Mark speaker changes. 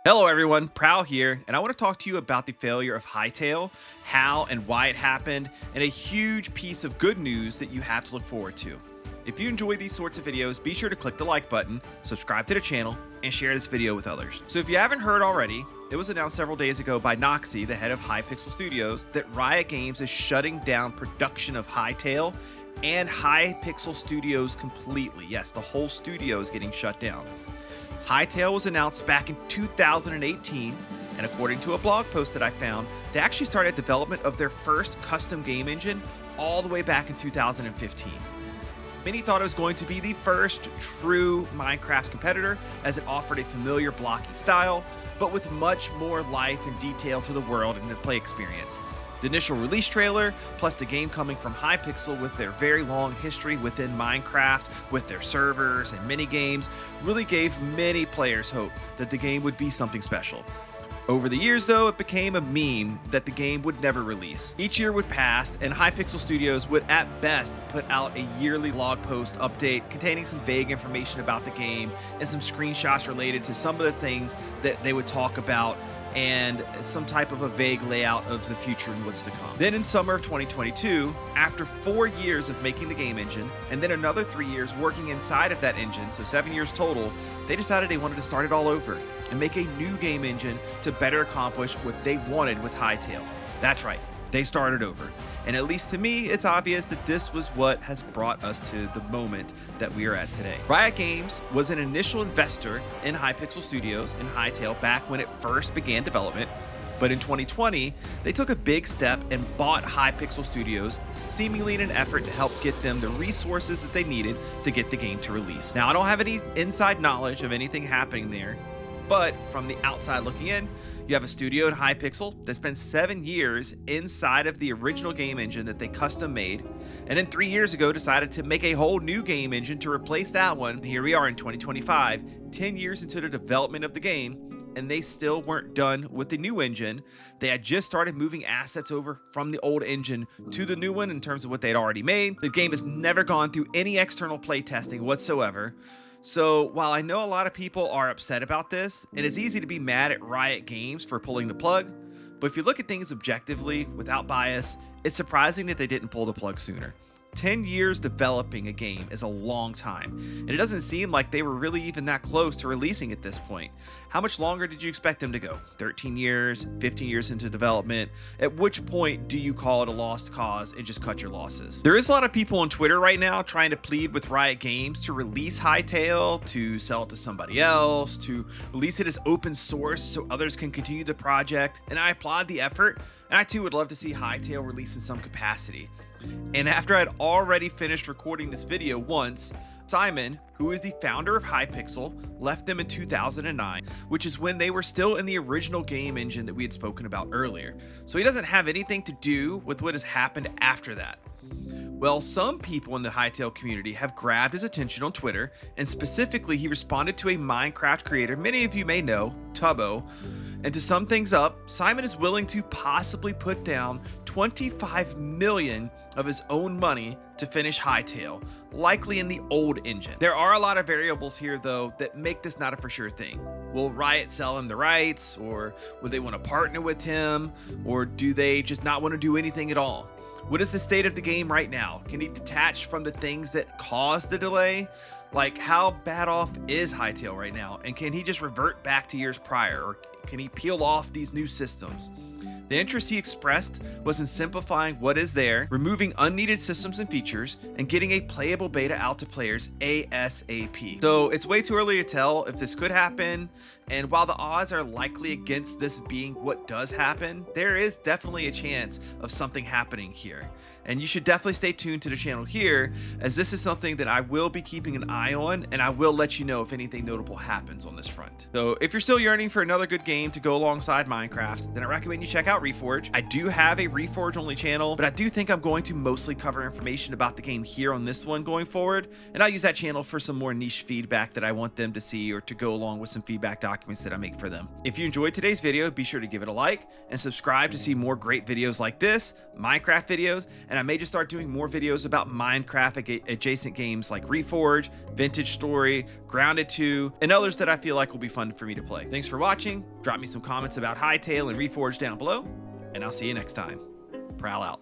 Speaker 1: Hello everyone, Prowl here, and I want to talk to you about the failure of Hytale, how and why it happened, and a huge piece of good news that you have to look forward to. If you enjoy these sorts of videos, be sure to click the like button, subscribe to the channel, and share this video with others. So if you haven't heard already, it was announced several days ago by Noxie, the head of Hypixel Studios, that Riot Games is shutting down production of Hytale and Hypixel Studios completely. Yes, the whole studio is getting shut down. Hytale was announced back in 2018, and according to a blog post that I found, they actually started development of their first custom game engine all the way back in 2015. Many thought it was going to be the first true Minecraft competitor, as it offered a familiar blocky style, but with much more life and detail to the world and the play experience. The initial release trailer, plus the game coming from Hypixel with their very long history within Minecraft, with their servers and mini-games, really gave many players hope that the game would be something special. Over the years though, it became a meme that the game would never release. Each year would pass, and Hypixel Studios would at best put out a yearly log post update containing some vague information about the game and some screenshots related to some of the things that they would talk about, and some type of a vague layout of the future and what's to come. Then in summer of 2022, after 4 years of making the game engine, and then another 3 years working inside of that engine, so 7 years total, they decided they wanted to start it all over and make a new game engine to better accomplish what they wanted with Hytale. That's right, they started over. And at least to me, it's obvious that this was what has brought us to the moment that we are at today. Riot Games was an initial investor in Hypixel Studios and Hytale back when it first began development, but in 2020, they took a big step and bought Hypixel Studios, seemingly in an effort to help get them the resources that they needed to get the game to release. Now, I don't have any inside knowledge of anything happening there, but from the outside looking in, you have a studio in Hypixel that spent 7 years inside of the original game engine that they custom made, and then 3 years ago decided to make a whole new game engine to replace that one. And here we are in 2025, 10 years into the development of the game, and they still weren't done with the new engine. They had just started moving assets over from the old engine to the new one in terms of what they'd already made. The game has never gone through any external play testing whatsoever. So while I know a lot of people are upset about this, and it's easy to be mad at Riot Games for pulling the plug, but if you look at things objectively, without bias, it's surprising that they didn't pull the plug sooner. 10 years developing a game is a long time, and it doesn't seem like they were really even that close to releasing at this point. How much longer did you expect them to go? 13 years, 15 years into development? At which point do you call it a lost cause and just cut your losses? There is a lot of people on Twitter right now trying to plead with Riot Games to release Hytale, to sell it to somebody else, to release it as open source so others can continue the project, and I applaud the effort, and I too would love to see Hytale released in some capacity. And after I'd already finished recording this video once, Simon, who is the founder of Hypixel, left them in 2009, which is when they were still in the original game engine that we had spoken about earlier. So he doesn't have anything to do with what has happened after that. Well, some people in the Hytale community have grabbed his attention on Twitter, and specifically he responded to a Minecraft creator many of you may know, Tubbo. And to sum things up, Simon is willing to possibly put down 25 million of his own money to finish Hytale, likely in the old engine. There are a lot of variables here though that make this not a for sure thing. Will Riot sell him the rights, or would they want to partner with him, or do they just not want to do anything at all? What is the state of the game right now? Can he detach from the things that caused the delay? Like, how bad off is Hytale right now? And can he just revert back to years prior? Or can he peel off these new systems? The interest he expressed was in simplifying what is there, removing unneeded systems and features, and getting a playable beta out to players ASAP. So it's way too early to tell if this could happen, and while the odds are likely against this being what does happen, there is definitely a chance of something happening here. And you should definitely stay tuned to the channel here, as this is something that I will be keeping an eye on, and I will let you know if anything notable happens on this front. So if you're still yearning for another good game game to go alongside Minecraft, then I recommend you check out Reforge. I do have a Reforge only channel, but I do think I'm going to mostly cover information about the game here on this one going forward, and I'll use that channel for some more niche feedback that I want them to see or to go along with some feedback documents that I make for them. If you enjoyed today's video, be sure to give it a like and subscribe to see more great videos like this, Minecraft videos, and I may just start doing more videos about Minecraft adjacent games like Reforge, Vintage Story, Grounded 2, and others that I feel like will be fun for me to play. Thanks for watching. Drop me some comments about Hytale and Reforge down below, and I'll see you next time. Prowl out.